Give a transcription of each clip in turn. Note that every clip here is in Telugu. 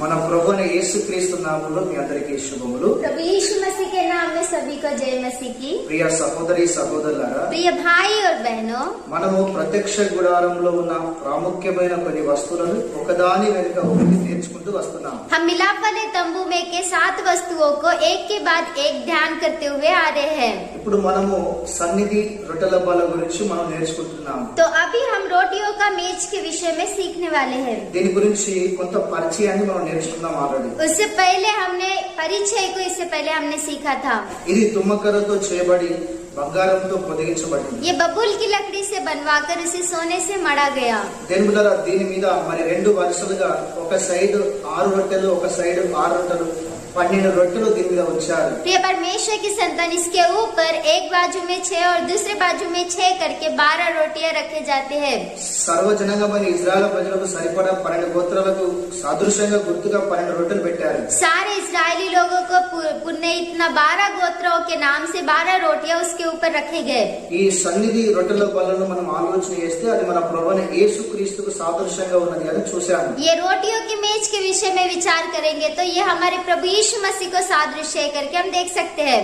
మన ప్రభువైన యేసుక్రీస్తు నామములో మీ అందరికీ శుభములు. प्रभु यीशु मसीह के नाम में सभी को जय मसीह की. ప్రియ సహోదరి సహోదరులారా, प्रिय भाई और बहनों, మనము ప్రత్యక్ష గుడారంలో ఉన్న ప్రాముఖ్యమైన కొన్ని వస్తువులను ఒకదాని వెనుక ఒకటి నేర్చుకుంటూ వస్తున్నాం. हम मिलाप वाले तंबू में के 7 वस्तुओं को एक के बाद एक ध्यान करते हुए आ रहे हैं. ఇప్పుడు మనము సన్నిధి రొట్టెల బల్ల గురించి మనం నేర్చుకుంటున్నాం. तो अभी हम रोटियों का मेज के विषय में सीखने वाले हैं. దీని గురించి కొంత పరిచయాన్ని మనం నేర్చుకున్నాం ఆల్రెడీ. उससे पहले हमने परिचय को इससे पहले हमने सीखा था. ఇది తుమ్మకర్రతో చేయబడి బంగారంతో పొదిగించబడింది. ये बबूल की लकड़ी से बनवाकर उसे सोने से मढ़ा गया. దీని మీద మరి 2 వరుసలుగా ఒక సైడ్ 6 రొట్టెలు, ఒక సైడ్ 6 రొట్టెలు, 12 రొట్టెలు దీని మీద ఉంచారు. प्रिय परमेश्वर की संतान, इसके ऊपर एक बाजू में 6 और दूसरे बाजू में 6 करके 12 रोटियां रखे जाते हैं. సర్వజనంగమైన ఇజ్రాయెల్ ప్రజలకు సరిపడా 12 గోత్రాలకు సాదృశ్యంగా గుర్తుగా 12 రొట్టెలు పెట్టారు. सारे इजरायली लोगों को पुण्य इतना 12 गोत्रों के नाम से 12 रोटियां उसके ऊपर रखे गए. ఈ సన్నిధి రొట్టెల బల్లను మనం ఆలోచన చేస్తే అది మన ప్రభువైన యేసుక్రీస్తుకు సాదృశ్యంగా ఉన్నది అని చూశాము. ये रोटियों के मेज के विषय में विचार करेंगे तो ये हमारे प्रभु यीशु मसीह को सादृश्य करके हम देख सकते हैं.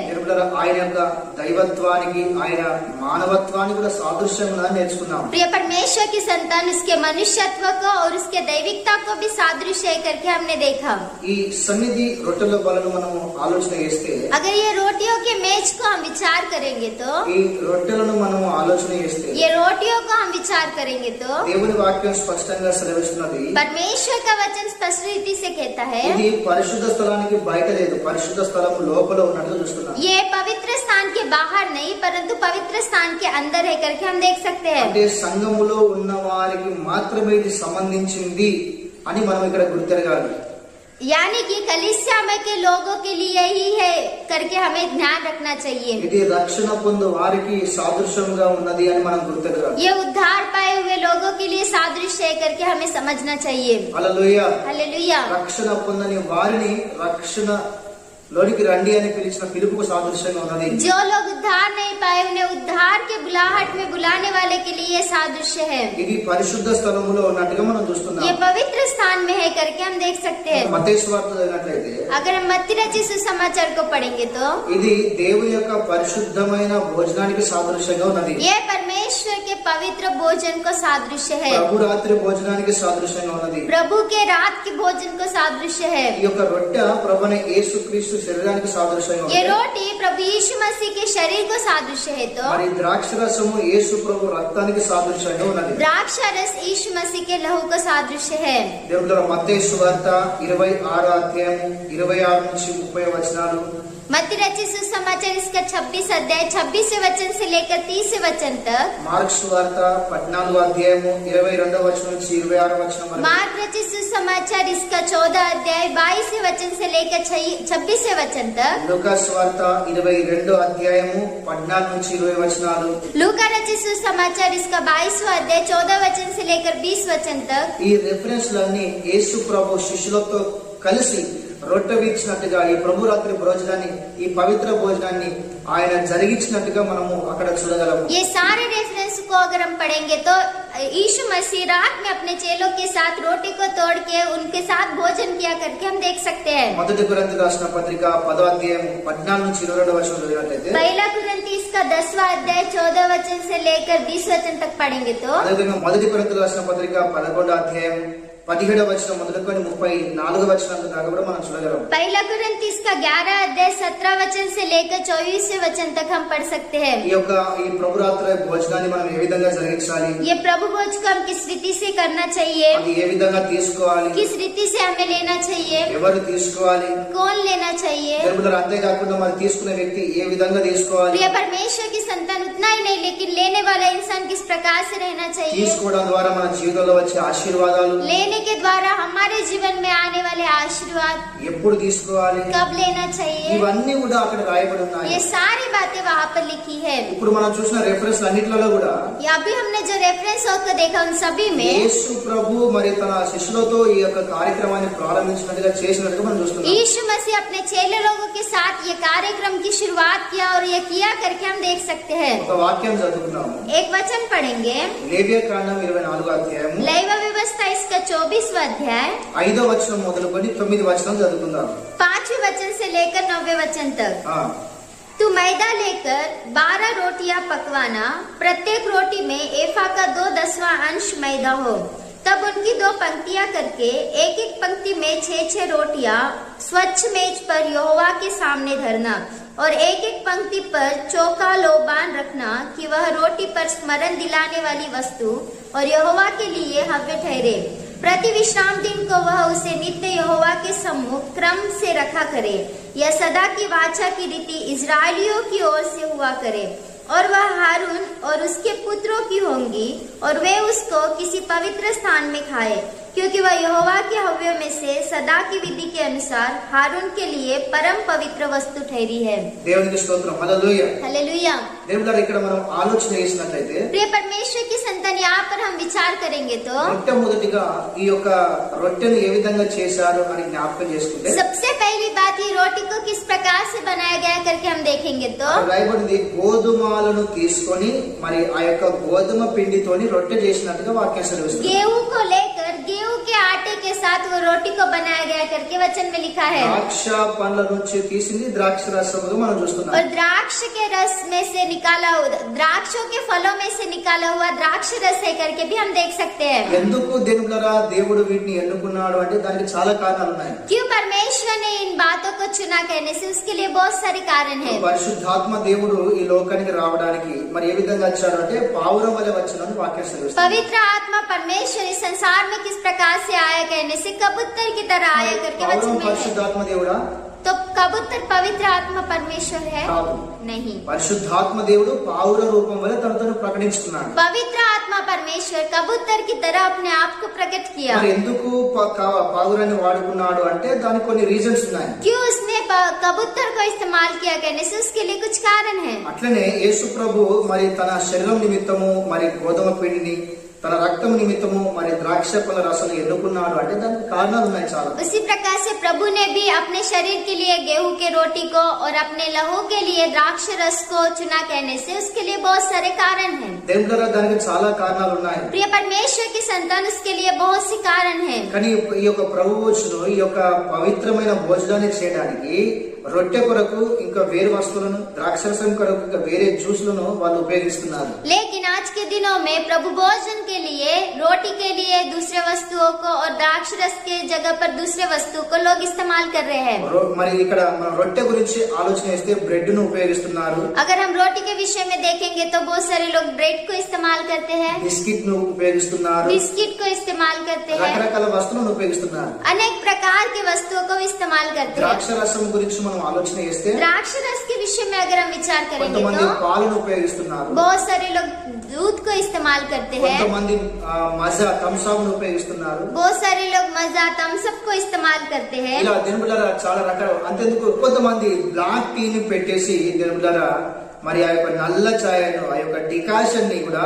ఆయన యొక్క దైవత్వానికి, ఆయన మానవత్వానికి కూడా సాదృశ్యం ఉన్నదని నేర్చుకున్నాం. प्रिय परमेश्वर की संतान, उसके मनुष्यत्व को और उसके दैविकता को भी सादृश्य करके हमने देखा. ఈ సన్నిధి రొట్టెల బలను మనం ఆలోచన చేస్తే, अगर ये रोटियों के मेज को हम विचार करेंगे तो, ఈ రొట్టెలను మనం ఆలోచన చేస్తే, ये रोटियों को हम विचार करेंगे तो దేవుని వాక్యం స్పష్టంగా సెలవిస్తున్నది, परमेश्वर का वचन स्पष्ट रीति से कहता है, ఇది పరిశుద్ధ స్థలానికి బయట లేదు, పరిశుద్ధ స్థలం లోపల ఉన్నట్లు చూస్తున్నాం. ये पवित्र स्थान के बाहर नहीं परंतु पवित्र स्थान के अंदर है करके हम देख सकते हैं. అంటే సంఘములో ఉన్న వారికి మాత్రమే ఇది సంబంధించింది అని మనం ఇక్కడ గుర్తెరగాలి. यानी कि कलीसिया में के लोगों के लिए ही है करके हमें ध्यान रखना चाहिए. ఇది రక్షణ పొందు వారికి సాదృశ్యంగా ఉన్నది అని మనం గుర్తెరగాలి. ये उद्धार पाए हुए लोगों के लिए सादृश्य है करके हमें समझना चाहिए. హల్లెలూయా. हालेलुया. రక్షణ పొందని వారిని రక్షణ లోనికి రండి అని పిలిచిన పిలుపుకు సాదృశ్యంగా ఉన్నది. जो लोग उद्धार नहीं पाए उन्हें उद्धार के बुलाहट में बुलाने वाले के लिए सादृश्य है. ఇది పరిశుద్ధ స్థలములో ఉన్నట్టుగా మనం చూస్తున్నాం. ये पवित्र स्थान में है करके हम देख सकते हैं. మత్తయి సువార్త చదివినట్లయితే, अगर हम मत्ती रचित सुसमाचार को पढ़ेंगे तो ఇది దేవుని యొక్క పరిశుద్ధమైన భోజనానికి సాదృశ్యంగా ఉన్నది. ये परमेश्वर के पवित्र भोजन को सादृश्य है. ప్రభు రాత్రి భోజనానికి సాదృశ్యంగా ఉన్నది. प्रभु के रात के भोजन को सादृश्य है. ఈ యొక్క రొట్టె ప్రభువైన యేసుక్రీస్తు శరీరానికి సాదృశ్యంగా ये ఉన్నది. रोटी प्रभु यीशु मसीह के शरीर को सादृश्य है. तो మరి ద్రాక్షరసము యేసు ప్రభు రక్తానికి సాదృశ్యంగా ఉన్నది. द्राक्ष रस यीशु मसीह के लहू को सादृश्य है. దేవుడు మత్తయి సువార్త 26 అధ్యాయం 26 నుంచి 30 వచనాలు, मत्ती रचित सुसमाचार इसका 26 अध्याय 26 वचन से लेकर 30 वचन तक, మార్క్ సువార్త 14 అధ్యాయము 22 వచనం నుంచి 26 వచనం వరకు, मार्क रचित सुसमाचार इसका 14 अध्याय 22 वचन से लेकर 26 वचन तक, లూకా సువార్త 22 అధ్యాయము 14 నుంచి 20 వచనాలు, लूका रचित सुसमाचार इसका 22 अध्याय 14 वचन से लेकर 20 वचन तक. ఈ రిఫరెన్స్ లన్నీ యేసు ప్రభు శిష్యులతో కలిసి రొట్టె విచ్చినట్టుగా ఈ ప్రభు రాత్రి భోజనాన్ని, ఈ పవిత్ర భోజనాన్ని ఆయన జరిగించినట్టుగా మనము అక్కడ చూడగలము. ये सारे रेफरेंस को अगर हम पढ़ेंगे तो यीशु मसीह रात में अपने चेलों के साथ रोटी को तोड़ के उनके साथ भोजन किया करके हम देख सकते हैं. మొదటి కొరింథీయులకు రాసిన పత్రిక 10వ అధ్యాయం 14 నుంచి 22 వచనం చదివినట్లయితే, पहला कुरिन्थी इसका 10वां अध्याय 14 वचन से लेकर 20 वचन तक पढ़ेंगे तो అదేవిధంగా మొదటి కొరింథీయులకు రాసిన పత్రిక 11వ అధ్యాయం 17వ వచనం మొదలుకొని 34వ వచనం దాకా కూడా మనం చూడగలం. पहला कुरिन्थी इसका 11 अध्याय 17 वचन से लेकर 24 वचन तक हम पढ़ सकते हैं. ఈ ప్రభు రాత్రి భోజనాన్ని మనం ఏ విధంగా జరిగించాలి, ये प्रभु भोज को हम किस रीति से करना चाहिए, అది ఏ విధంగా తీసుకోవాలి, किस रीति से हमें लेना चाहिए, ఎవరు తీసుకోవాలి, कौन लेना चाहिए. జరుగుతారు. అంతేకాకుండా మరి తీసుకునే వ్యక్తి ఏ విధంగా తీసుకోవాలి, प्रिय परमेश्वर की संतान उतना ही नहीं लेकिन लेने वाला इंसान किस प्रकार से रहना चाहिए, తీసుకోవడం ద్వారా మన జీవితంలో వచ్చే ఆశీర్వాదాలు, लेने के द्वारा हमारे जीवन में आने वाले आशीर्वाद, ఎప్పుడు తీసుకోవాలి, कब लेना चाहिए, ఇవన్నీ కూడా అక్కడ రాయబడి ఉన్నాయి. ये सारी बातें वहाँ पर लिखी है. ఇప్పుడు మనం చూసిన రెఫరెన్స్ అన్నిట్లలో కూడా या अभी हमने जो रेफरेंस होकर देखा उन सभी में యేసు ప్రభు మరి తన శిష్యులతో ఈ యొక్క కార్యక్రమాన్ని ప్రారంభించినట్టుగా చేసినట్టుగా మనం చూస్తున్నాం. यीशु मसीह अपने चेले लोगों के साथ ये कार्यक्रम की शुरुआत किया और ये किया करके हम देख सकते हैं. ఒక వాక్యం చదువుకున్నాము. एक वचन पढ़ेंगे, లేవియ కాండం 24వ అధ్యాయము लैव व्यवस्था इसका 24वां अध्याय 5వ వచనం మొదలుకొని 9వ వచనం చదువుకుందాం. 5वें वचन से लेकर 9वें वचन तक. ఆ, तू मैदा लेकर 12 रोटियां पकवाना, प्रत्येक रोटी में एफा का 2/10वां अंश मैदा हो. तब उनकी 2 पंक्तियां करके एक एक पंक्ति में 6-6 रोटियां स्वच्छ मेज पर यहोवा के सामने धरना, और एक एक पंक्ति पर चौका लोबान रखना कि वह रोटी पर स्मरण दिलाने वाली वस्तु और यहोवा के लिए हव्य ठहरे. प्रति विश्राम दिन को वह उसे नित्य यहोवा के सम्मुख क्रम से रखा करे. यह सदा की वाचा की रीति इजराइलियों की ओर से हुआ करे, और वह हारून और उसके पुत्रों की होंगी, और वे उसको किसी पवित्र स्थान में खाए, क्योंकि वह यहोवा के हव्यों में से सदा की विधि के अनुसार हारून के लिए परम पवित्र वस्तु ठहरी है. దేవునికి స్తోత్రం. హల్లెలూయా. हालेलुया. దేవులారా, ఇక్కడ మనం ఆలోచన చేసినట్లయితే प्रिय परमेश्वर की संतान, यहाँ पर हम विचार करेंगे तो మొట్టమొదటిగా ఈ యొక్క రొట్టెను ఏ విధంగా చేశారు అని జ్ఞాపకం చేసుకుంటే सबसे पहली बात, ये रोटी को किस प्रकार से बनाया गया करके हम देखेंगे तो అక్కడ రాయబడింది, గోధుమలను తీసుకొని మరి ఆ యొక్క గోధుమ పిండితోని రొట్టె చేసినట్టుగా వాక్యం సెలవిస్తుంది. गेहूं को लेकर गेहूं के आटे के साथ वो रोटी को बनाया गया करके वचन में लिखा है. ద్రాక్ష పండ్ల నుంచి తీసింది ద్రాక్ష రసముగా మనం చూస్తున్నాం. और द्राक्ष के रस में से निकाला हुआ, द्राक्षों के फलों में से निकाला हुआ द्राक्ष रस है करके भी हम देख सकते हैं. ఎందుకు దేవులారా దేవుడు వీటిని ఎన్నుకున్నాడు అంటే దానికి చాలా కారణాలు ఉన్నాయి. क्यों परमेश्वर ने इन बातों को चुना कहने से उसके लिए बहुत सारे कारण है. పరిశుద్ధాత్మ దేవుడు ఈ లోకానికి రావడానికి మరి ఏ విధంగా వచ్చాడు అంటే పావురం వలె వచ్చాడని వాక్యం సెలవిస్తుంది. पवित्र आत्मा परमेश्वर इस संसार में किस प्रकार से आया कहने से कबूतर की तरह आया करके वचन పావురం में है. పరిశుద్ధాత్మ దేవుడా? तो कबूतर पवित्र आत्मा परमेश्वर है? కాదు. नहीं. పరిశుద్ధాత్మ దేవుడు పావుర రూపం వల్ల తనను ప్రకటించుకున్నాడు. पवित्र आत्मा परमेश्वर कबूतर की तरह अपने आप को प्रकट किया. మరి ఎందుకు పావురాన్ని వాడుకున్నాడు అంటే దానికి కొన్ని రీజన్స్ ఉన్నాయి. क्यों उसने कबूतर को इस्तेमाल किया कहने से उसके लिए कुछ कारण है. అట్లనే యేసు ప్రభు మరి తన శరీరం నిమిత్తము మరి గోధుమ పిండిని, తన రక్తం నిమిత్తము మరి ద్రాక్ష పళ్ళ రసం ఎన్నుకున్నాడు అంటే దానికి కారణాలు ఉన్నాయి చాలా. उसी प्रकार से प्रभु ने भी अपने शरीर के लिए गेहूं के रोटी को और अपने लहू के लिए द्राक्ष रस को चुना कहने से उसके लिए बहुत सारे कारण हैं. దేవుళ్ళ దానికి చాలా కారణాలు ఉన్నాయి. प्रिय परमेश्वर की संतान, उसके लिए बहुत सी कारण हैं. కానీ ఈ యొక్క ప్రభువును ఈ యొక్క పవిత్రమైన భోజనాన్ని చేయడానికి రొట్టె కొరకు ఇంకా వేరే వస్తువులను, ద్రాక్షరసం కొరకు ఇంకా వేరే జ్యూస్లను వాళ్ళు ఉపయోగిస్తున్నారు. लेकिन आज के दिनों में प्रभु भोजन के लिए, रोटी के लिए दूसरे वस्तुओं को और द्राक्ष रस के जगह पर दूसरे वस्तु को लोग इस्तेमाल कर रहे हैं. మరి ఇక్కడ మన రొట్టె గురించి ఆలోచన చేస్తే బ్రెడ్ ను ఉపయోగిస్తున్నారు, अगर हम रोटी के विषय में देखेंगे तो बहुत सारे लोग ब्रेड को इस्तेमाल करते हैं, బిస్కెట్ ను ఉపయోగిస్తున్నారు, बिस्किट को इस्तेमाल करते हैं, రకరకాల వస్తువులను ఉపయోగిస్తున్నారు. अनेक प्रकार की वस्तुओं को इस्तेमाल करते हैं. ద్రాక్ష రసం గురించి మనం ఆలోచన చేస్తే द्राक्ष रस के विषय में अगर हम विचार करेंगे కొంతమంది तो పాలను ఉపయోగిస్తున్నారు, बहुत सारे लोग दूध को इस्तेमाल करते हैं, కొంతమంది మజా థమ్స్అప్ ను ఉపయోగిస్తున్నారు. बहुत सारे लोग मजा थम्सअप को इस्तेमाल करते हैं. ఇలా దినబులారా చాలా రకాల. అంతేందుకు కొంతమంది బ్లాక్ టీని పెట్టేసి దినబులారా మరి ఆ యొక్క నల్ల ఛాయను, ఆ యొక్క డికాషన్ ని కూడా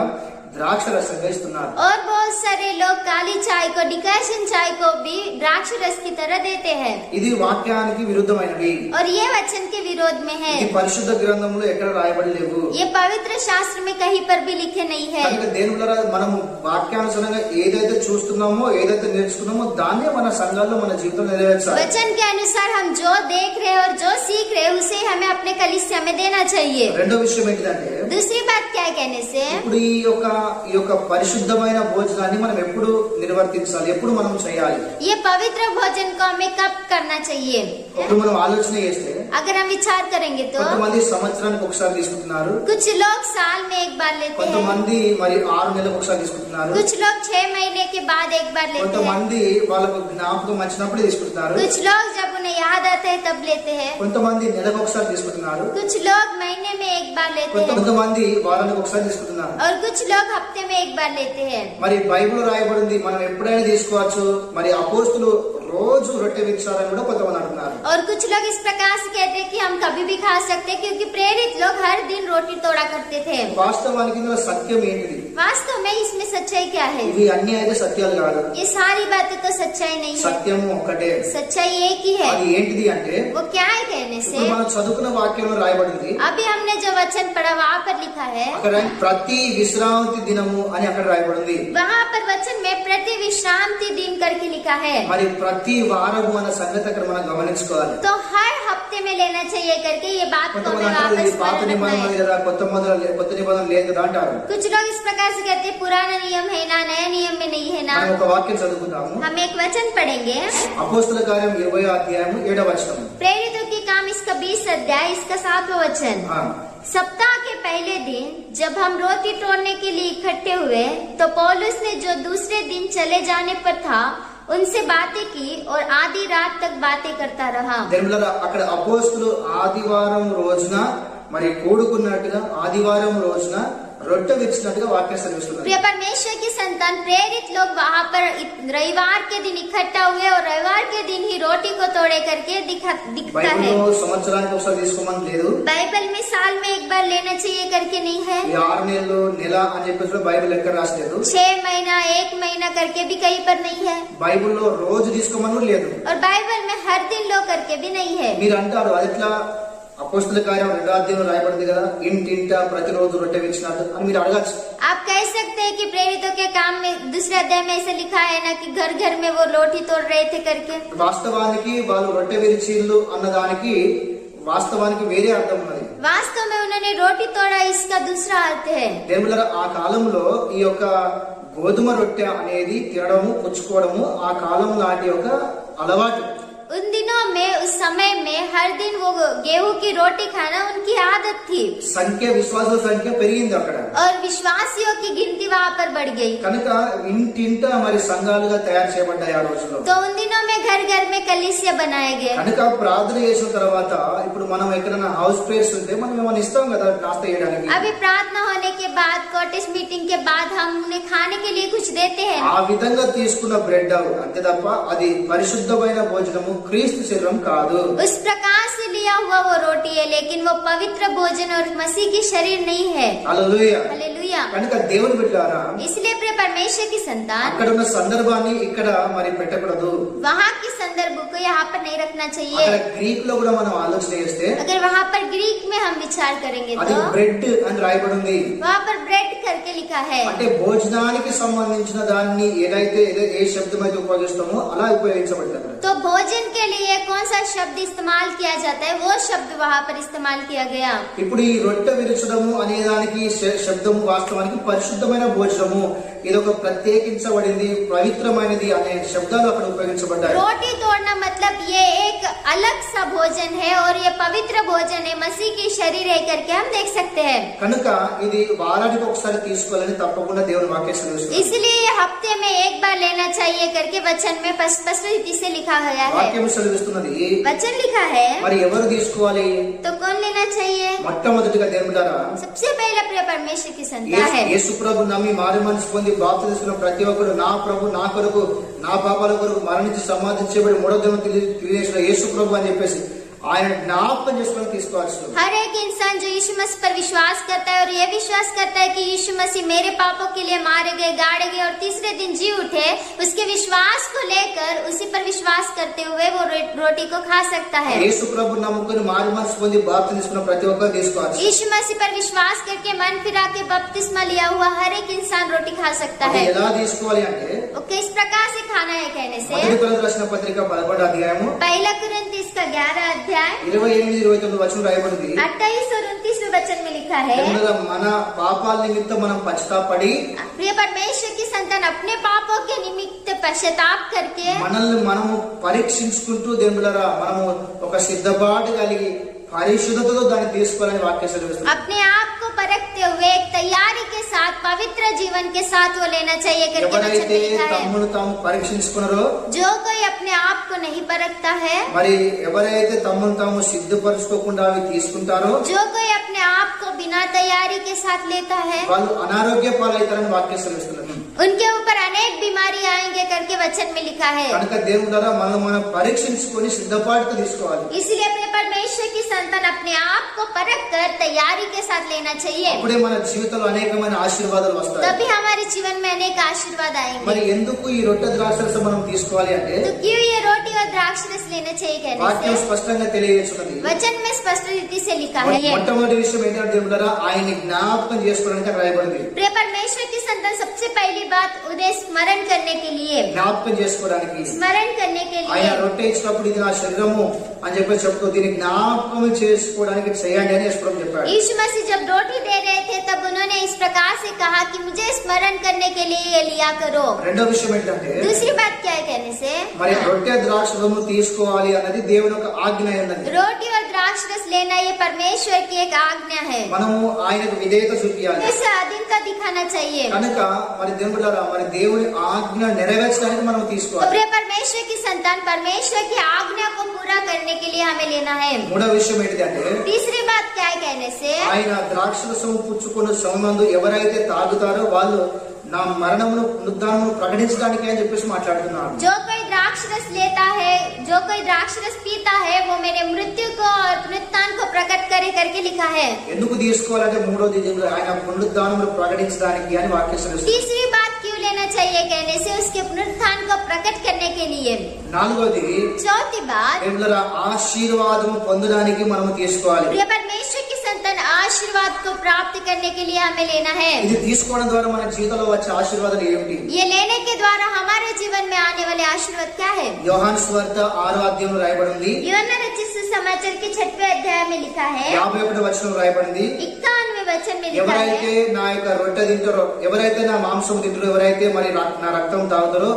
ద్రాక్ష రసంగా ఇస్తున్నారు. और बहुत सारे लोग काली चाय को, डिकैशन चाय को भी द्राक्ष रस की तरह देते हैं. ఇది వాక్యానికి విరుద్ధమైనవి. और ये वचन के विरोध में है. ఇది పరిశుద్ధ గ్రంథంలో ఎక్కడ రాయబడి లేవు. ये पवित्र शास्त्र में कहीं पर भी लिखे नहीं है. కనుక దేవులారా మనము వాక్యానుసారంగా ఏదైతే చూస్తున్నామో, ఏదైతే నేర్చుకున్నామో దాన్నే మన సంఘాల్లో, మన జీవితంలో నెరవేర్చాలి. वचन के अनुसार हम जो देख रहे और जो सीख रहे उसे हमें अपने कलीसिया में देना चाहिए. రెండో విషయం ఏంటంటే, दूसरी बात क्या है कहने से, ఇప్పుడు ఈ యొక్క పరిశుద్ధమైన భోజనాన్ని మనం ఎప్పుడు నిర్వర్తించాలి, ఎప్పుడు మనం చేయాలి? ये पवित्र भोजन को हमें कब करना चाहिए? ఇప్పుడు మనం ఆలోచన చేస్తే अगर हम विचार करेंगे तो కొంతమంది సంవత్సరానికి ఒకసారి తీసుకుంటున్నారు, कुछ लोग साल में एक बार लेते हैं, కొంతమంది మరి 6 నెలలకు ఒకసారి తీసుకుంటున్నారు, कुछ लोग 6 महीने के बाद एक बार लेते हैं, కొంతమంది వాళ్ళకు జ్ఞాపకం వచ్చినప్పుడే తీసుకుంటున్నారు, कुछ लोग जब उन्हें याद आता है तब लेते हैं, కొంతమంది నెలకు ఒకసారి తీసుకుంటున్నారు, कुछ लोग महीने में एक बार लेते हैं, కొంతమంది వారానికి ఒకసారి తీసుకుంటున్నారు. और कुछ लोग हफ्ते में एक बार लेते हैं. మరి బైబిల్ రాయబడింది మనం ఎప్పుడైనా తీసుకోవచ్చు. మరి అపోస్తులు రోజు రొట్టె విచ్చారని కూడా కొంతమంది అంటున్నారు. और कुछ लोग इस प्रकार से कहते हैं कि हम कभी भी खा सकते हैं, क्योंकि प्रेरित लोग हर दिन रोटी तोड़ा करते थे. వాస్తవానికి ఇందులో సత్యం ఏంటిది? वास्तव में इसमें सच्चाई क्या है? ఇవి అన్ని అయితే సత్యాలు కాదు. ये सारी बातें तो सच्चाई नहीं है, సత్యము ఒక్కటే. सच्चाई एक ही है. అది ఏంటిది అంటే वो क्या है कहने से, ఇప్పుడు మనం చదువుకున్న వాక్యంలో రాయబడింది, अभी हमने जो वचन पढ़ा वहाँ पर लिखा है, అక్కడ ప్రతి విశ్రాంతి దినము అని అక్కడ రాయబడింది. वहाँ पर वचन में प्रति विश्रांति दिन करके लिखा है. మరి ప్రతి వారము అన్న సంగతి అక్కడ మనం గమనించుకోవాలి. तो हर हफ्ते में लेना चाहिए करके ये बात को కొంతమంది हमें అంటారు, ఇది वापस పాత स्मरण रखना నిబంధన है. లేదా కొత్త నిబంధన లేదు కదా అంటారు. कुछ लोग इस प्रकार से कहते हैं पुराना नियम है ना, नया नियम में नहीं है ना. మనం ఒక వాక్యం చదువుకుందాము. हम एक वचन पढ़ेंगे, అపోస్తల కార్యం 20వ అధ్యాయము 7వ వచనం. प्रेरितों की काम इसका 20 अध्याय इसका 7वां वचन. सप्ताह के पहले दिन जब हम रोटी तोड़ने के लिए इकट्ठे हुए तो पौलुस ने जो दूसरे दिन चले जाने पर था उनसे बातें की और आधी रात तक बातें करता रहा. దేవుళ్ళ అక్కడ అపోస్తలు ఆదివారం రోజున మరి కూడుకున్నట్టుగా ఆదివారం రోజున రొట్టె విరిచినట్టుగా వాక్యం చదివిస్తున్నారు. प्रिय परमेश्वर की संतान, प्रेरित लोग वहाँ पर रविवार के दिन इकट्ठा हुए और रविवार के दिन ही रोटी को तोड़े करके दिखता है. బైబిల్లో సంవత్సరానికి ఒకసారి తీసుకోమని లేదు. बाइबल में साल में एक बार लेना चाहिए करके नहीं है. ఈ 6 నెలలు నెల అని చెప్పేసి బైబిల్ ఎక్కడ రాసలేదు. 6 महीना 1 महीना करके भी कहीं पर नहीं है. బైబిల్లో రోజు తీసుకోమని లేదు. और बाइबल में हर दिन लो करके भी नहीं है. మీరు అంటారు, అది ఎట్లా అపోస్తల కార్యం 2వ అధ్యాయంలో రాయబడింది కదా, ఇంటింట ప్రతిరోజు రొట్టె విరిచినట్టు అని మీరు అడగచ్చు. आप कह सकते हैं कि प्रेरितों के काम में दूसरे अध्याय में ऐसे लिखा है ना कि घर घर में वो रोटी तोड़ रहे थे करके. వాస్తవానికి వాళ్ళు రొట్టె విరిచిళ్ళు అన్నదానికి వాస్తవానికి వేరే అర్థం ఉన్నది. वास्तव में उन्होंने रोटी तोड़ा इसका दूसरा अर्थ है. దేవుళ్ళ ఆ కాలంలో ఈ యొక్క గోధుమ రొట్టె అనేది తినడము పుచ్చుకోవడము ఆ కాలం నాటి యొక్క అలవాటు. उन दिनों में उस समय में हर दिन वो गेहूं की रोटी खाना उनकी आदत थी. సంఖ్య విశ్వాసుల సంఖ్య పెరిగింది అక్కడ. और विश्वासियों की गिनती वहाँ पर बढ़ गई. కనుక ఇంటింట మరి సంఘాలుగా తయారు చేయబడ్డాయి ఆ రోజుల్లో. तो उन दिनों में घर घर में कलीसिया बनाए गए. కనుక ప్రార్థన చేసిన తర్వాత ఇప్పుడు మనం ఎక్కడైనా హౌస్ ప్రేయర్స్ ఉంటే మనం ఏమైనా ఇస్తాం కదా నాస్తా చేయడానికి. अभी प्रार्थना होने के बाद कॉटेज मीटिंग के बाद हम उन्हें खाने के लिए कुछ देते हैं. ఆ విధంగా తీసుకున్న బ్రెడ్ అంతే తప్ప అది పరిశుద్ధమైన భోజనము క్రీస్తు శరీరం కాదు. उस प्रकार से लिया हुआ वो रोटी है लेकिन वो पवित्र भोजन और मसीह की शरीर नहीं है. హల్లెలూయా. हालेलूया. కనుక దేవుని బిడ్డలారా, इसलिए प्रिय परमेश्वर की संतान, అక్కడ ఉన్న సందర్భాన్ని ఇక్కడ మరి పెట్టకూడదు. वहाँ की संदर्भ को यहाँ पर नहीं रखना అక్కడ चाहिए. గ్రీక్ లో కూడా మనం ఆలోచన చేస్తే अगर वहाँ पर ग्रीक में हम विचार करेंगे అది तो బ్రెడ్ అని రాయబడి ఉంది. वहाँ पर ब्रेड करके लिखा है. అంటే భోజనానికి సంబంధించిన దాన్ని ఏ శబ్దం అయితే ఉపయోగిస్తామో అలా ఉపయోగించబడ్డారు. तो भोजन के लिए कौन सा शब्द इस्तेमाल किया जाता है वो शब्द वहाँ पर इस्तेमाल किया गया. ఇప్పుడు ఈ రొట్టె విరచడము అనే దానికి శబ్దము వాస్తవానికి పరిశుద్ధమైన భోజనము, ఇది ఒక ప్రత్యేకించబడింది పవిత్రమైనది అనే శబ్దాలు అక్కడ ఉపయోగించబడ్డాయి. रोटी तोड़ना मतलब ये एक अलग सा भोजन है और ये पवित्र भोजन है, मसीह की शरीर है करके हम देख सकते हैं. కనుక ఇది వారానికి ఒకసారి తీసుకోవాలని తప్పకుండా దేవుని వాక్యం సెలవిస్తుంది. इसलिए ये हफ्ते में एक बार लेना चाहिए करके वचन में स्पष्ट रीति से लिखा गया है. వాక్యం సెలవిస్తున్నది. वचन लिखा है మరి ఎవరు తీసుకోవాలి? तो कौन लेना चाहिए? మొట్టమొదటిగా దేవుడారా, सबसे पहला प्रिय परमेश्वर की संतान है. యేసు ప్రభు నమ్మి మారు మనసు పొంది బాప్తిసం తీసుకున్న ప్రతి ఒక్కరు నా ప్రభు నా కొరకు నా పాపాల కొరకు మరణించి సమాధించబడి 3వ దినం తిరిగేసిన యేసు ప్రభు అని చెప్పేసి ఆయన జ్ఞాపకం చేసుకొని తీసుకోవచ్చు. हर एक इंसान जो यीशु मसीह पर विश्वास करता है और ये विश्वास करता है कि यीशु मसीह मेरे पापों के लिए मारे गए, गाड़े गए और तीसरे दिन जी उठे, उसके विश्वास को लेकर उसी पर विश्वास करते हुए वो रोटी को खा सकता है. యేసు ప్రభు నమ్ముకొని మారు మనసు పొంది బాప్తిసం తీసుకున్న ప్రతి ఒక్కరు తీసుకోవచ్చు. यीशु मसीह पर विश्वास करके मन फिरा के बपतिस्मा लिया हुआ हर एक इंसान रोटी खा सकता है. ఎలా తీసుకోవాలి అంటే वो किस प्रकार से खाना है कहने से, మొదటి కొరింథీయులకు రాసిన పత్రిక 11వ అధ్యాయము पहला कुरिन्थियों का 11 अध्याय 28-29 వచనం రాయబడింది. 28 और 29 वचन में लिखा है, మన పాపాల నిమిత్తం మనం పశ్చాత్తాపడి प्रिय परमेश्वर की संतान अपने पापों के निमित्त पश्चाताप करके మనల్ని మనము పరీక్షించుకుంటూ దేవులారా మనము ఒక సిద్ధపాటు కలిగి పరిశుద్ధతతో దాన్ని తీసుకోవాలని వాక్యం సెలవిస్తుంది. अपने आप को परखते हुए एक तैयारी के साथ पवित्र जीवन के साथ वो लेना चाहिए करके वचन ఎవరైతే में लिखा है. తమ్మును తాము పరీక్షించుకున్నారో, जो कोई अपने आप को नहीं परखता है, మరి ఎవరైతే తమ్మును తాము సిద్ధపరచుకోకుండా అవి తీసుకుంటారో जो कोई अपने आप को बिना तैयारी के साथ लेता है, వాళ్ళు అనారోగ్య పాలవుతారని వాక్యం సెలవిస్తున్నారు. उनके ऊपर अनेक बीमारी आएंगे करके वचन में लिखा है. కనుక దేవుని ద్వారా మనం పరీక్షించుకొని సిద్ధపాటుతో తీసుకోవాలి. इसलिए अपने परमेश्वर की संतान अपने आप को परख कर तैयारी के साथ लेना चाहिए, అప్పుడే మన జీవితంలో అనేకమైన ఆశీర్వాదాలు వస్తాయి. तभी हमारे जीवन में अनेक आशीर्वाद आएंगे. మరి ఎందుకు ఈ రొట్టె ద్రాక్షరసం మనం తీసుకోవాలి అంటే तो क्यों ये रोटी और द्राक्ष रस लेना चाहिए कहने వాక్యం से స్పష్టంగా తెలియజేస్తున్నది. वचन में स्पष्ट रीति से लिखा है. మొట్టమొదటి విషయం ఏంటంటే దేవుడారా ఆయన్ని జ్ఞాపకం చేసుకోవడానికి రాయబడింది. प्रिय परमेश्वर की संतान सबसे पहली बात उन्हें स्मरण करने के लिए, జ్ఞాపకం చేసుకోవడానికి स्मरण करने के ఆయన लिए రొట్టె ఇచ్చినప్పుడు ఇది నా శరీరము అని చెప్పి చెప్తూ దీన్ని జ్ఞాపకం చేసుకోవడానికి చేయండి అని యేసుప్రభు చెప్పాడు. यीशु मसीह जब रोटी दे रहे थे तब उन्होंने इस प्रकार से कहा कि मुझे स्मरण करने के लिए ये लिया करो. రెండో విషయం ఏంటంటే दूसरी बात क्या है कहने से, మరి రొట్టె ద్రాక్షరసము తీసుకోవాలి అన్నది దేవుని యొక్క ఆజ్ఞ అన్నది. रोटी और द्राक्ष रस लेना ये परमेश्वर की एक आज्ञा है, మనము ఆయనకు విధేయత చూపించాలి. इसे अधीनता दिखाना चाहिए. కనుక మరి దేవుడారా మరి దేవుని ఆజ్ఞ నెరవేర్చడానికి మనం तो తీసుకోవాలి. प्रिय परमेश्वर की संतान परमेश्वर की आज्ञा को पूरा करने के लिए हमें लेना है. మూడో విషయం ఏంటంటే तीसरी बात क्या है कहने से, ఆయన ద్రాక్షరసము పుచ్చుకున్న సమయంలో ఎవరైతే తాగుతారో వాళ్ళు నా మరణమును పునరుద్ధానమును ప్రకటించడానికి అని చెప్పేసి మాట్లాడుతున్నారు. जो कोई द्राक्ष रस लेता है, जो कोई द्राक्ष रस पीता है, वो मेरे मृत्यु को और पुनरुत्थान को प्रकट करे करके लिखा है. ఎందుకు తీసుకోవాలంటే మూడోది ఆయన పునరుద్ధానమును ప్రకటించడానికి అని వాక్యం సెలవిస్తుంది. तीसरी बात क्यों लेना चाहिए कहने से, उसके पुनरुत्थान को प्रकट करने के लिए. నాలుగోది चौथी बात, దేవుళ్ళ ఆశీర్వాదము పొందడానికి మనము తీసుకోవాలి. प्रिय परमेश्वर की संतान आशीर्वाद को प्राप्त करने के लिए हमें लेना है. ఇది తీసుకోవడం ద్వారా మన జీవితంలో వచ్చే ఆశీర్వాదాలు ఏమిటి? ये लेने के द्वारा हमारे जीवन में आने वाले आशीर्वाद क्या है? యోహాను సువార్త 6వ అధ్యాయంలో రాయబడింది. यूहन्ना रचित सुसमाचार के 6वें अध्याय में लिखा है, 51వ వచనం రాయబడింది. 51वें वचन में लिखा ఎవరైతే है, నా యొక్క రొట్టె తింటారో, ఎవరైతే నా మాంసం తింటారో, ఎవరైతే మరి నా రక్తం తాగుతారో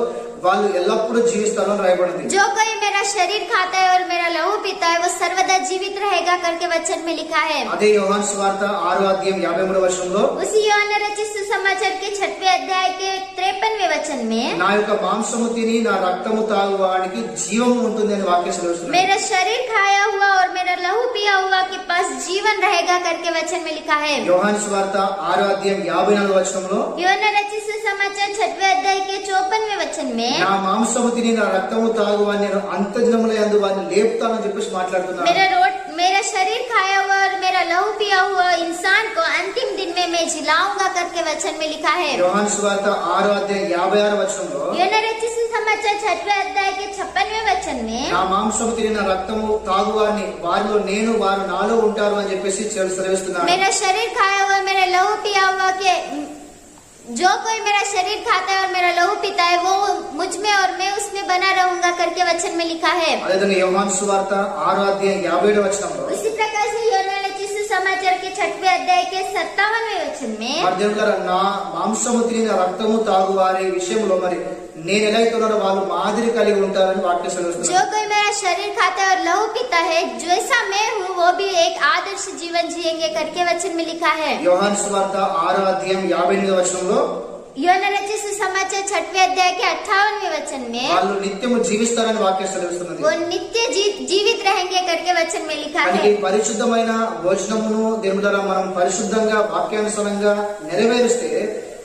వాళ్ళు ఎల్లప్పుడూ జీవిస్తారో అని రాయబడింది. जो कोई मेरा शरीर खाता है और मेरा लहू पीता है वो सर्वदा जीवित रहेगा करके वचन में लिखा है. అదే యోహాను సువార్త 6వ అధ్యాయం 53వ వచనంలో उसी यूहन्ना रचित सुसमाचार के 6वें अध्याय के 53वें वचन में, నా యొక్క మాంసము తిని నా రక్తము తాగువానికి జీవము ఉంటుంది అని వాక్యం సెలవిస్తుంది. मेरा शरीर खाया हुआ और मेरा लहू पिया हुआ के पास जीवन रहेगा करके वचन में लिखा है. యోహాను సువార్త 6వ అధ్యాయం 54వ వచనంలో यूहन्ना रचित सुसमाचार 6वें अध्याय के 54वें वचन में, నా మాంసము తిని నా రక్తము తాగువాని నేను అంత్యదినముల యందు వారిని లేపుతానని చెప్పేసి మాట్లాడుతున్నాను. मेरा शरीर खाया हुआ और मेरा लहू पिया हुआ इंसान को अंतिम दिन में मैं जिलाऊंगा करके वचन में लिखा है. యోహాను సువార్త 6వ అధ్యాయం 56వ వచనంలో यूहन्ना रचित सुसमाचार 6वें अध्याय के 56वें वचन में, నా మాంసము తిని నా రక్తము తాగువారిని వారిలో నేను వారు నాలో ఉంటారు అని చెప్పేసి సెలవిస్తున్నాను. मेरा शरीर खाया हुआ मेरा लहू पिया हुआ के जो कोई मेरा शरीर खाता है और मेरा लहू पीता है वो मुझ में और मैं उसमें बना रहूंगा करके वचन में लिखा है. అదేవిధంగా యోహాను సువార్త 6వ అధ్యాయం 57వ వచనంలో उसी प्रकार से यूहन्ना रचित सुसमाचार के 6वें अध्याय के 57वें वचन में, మరి దేవులారా నా మాంసము తిని నా రక్తము తాగు వారి విషయంలో మరి నేను ఎలా ఉన్నారో వాళ్ళు మాదిరి కలిగి ఉంటారని వాక్యం సెలవిస్తుంది. जो कोई मेरा शरीर खाता है और लहू पीता है जैसा मैं हूँ वो भी एक आदर्श जीवन जिएंगे करके वचन में लिखा है. యోహాను సువార్త 6వ అధ్యాయం 58వ వచనంలో यूहन्ना रचित सुसमाचार 6वें अध्याय के 58वें वचन में, వాళ్ళు నిత్యము జీవిస్తారని వాక్యం సెలవిస్తున్నది. वो नित्य जीवित रहेंगे करके वचन में लिखा కనుక है. ఈ పరిశుద్ధమైన భోజనమును దేవుడారా మనం పరిశుద్ధంగా వాక్యానుసారంగా నెరవేరిస్తే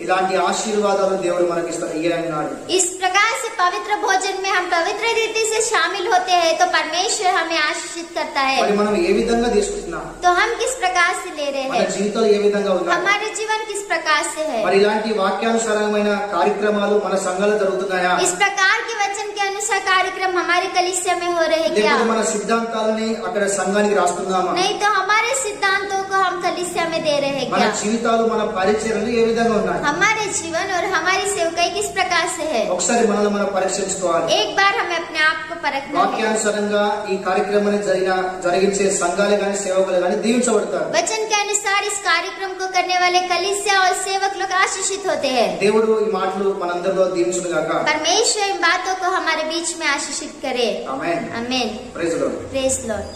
ఇలాంటి ఆశీర్వాదాలు దేవుడు మనకి ఇయ్యనున్నాడు. इस प्रकार से पवित्र भोजन में हम पवित्र रीति से शामिल होते हैं तो परमेश्वर हमें आशीषित करता మరి है. మనం ఏ విధంగా తీసుకుంటున్నాం, तो हम किस प्रकार से ले रहे మన हैं, జీవితాలు ఏ విధంగా ఉన్నాయి, हमारे जीवन किस प्रकार से है, మరి ఇలాంటి వాక్యానుసారమైన కార్యక్రమాలు మన సంఘాలు జరుగుతున్నాయా, इस प्रकार के वचन के अनुसार कार्यक्रम हमारी कलिसिया में हो रहे हैं क्या, లేకపోతే మన సిద్ధాంతాలని అక్కడ సంఘానికి రాస్తున్నామా, नहीं तो हमारे सिद्धांतों को हम कलिसिया में दे रहे हैं మన क्या, జీవితాలు మన పరిచర్యలు ఏ విధంగా ఉన్నాయి, हमारे जीवन और हमारी सेवकाई किस प्रकार से है. ఒకసారి మనల్ని మనం పరీక్షించుకోవాలి. एक बार हमें अपने आप को परखना है. వాక్యానుసారంగా ఈ కార్యక్రమాన్ని జరిగించే సంఘాలు గాని సేవకులు గాని దీవించబడతారు. वचन के अनुसार इस कार्यक्रम को करने वाले कलिसिया और सेवक लोग आशीषित होते हैं. దేవుడు ఈ మాటలు మనందరిలో దీవించును గాక. परमेश्वर इन बातों को हमारे बीच में आशीषित करे. ఆమేన్. आमीन. Praise the Lord. Praise Lord.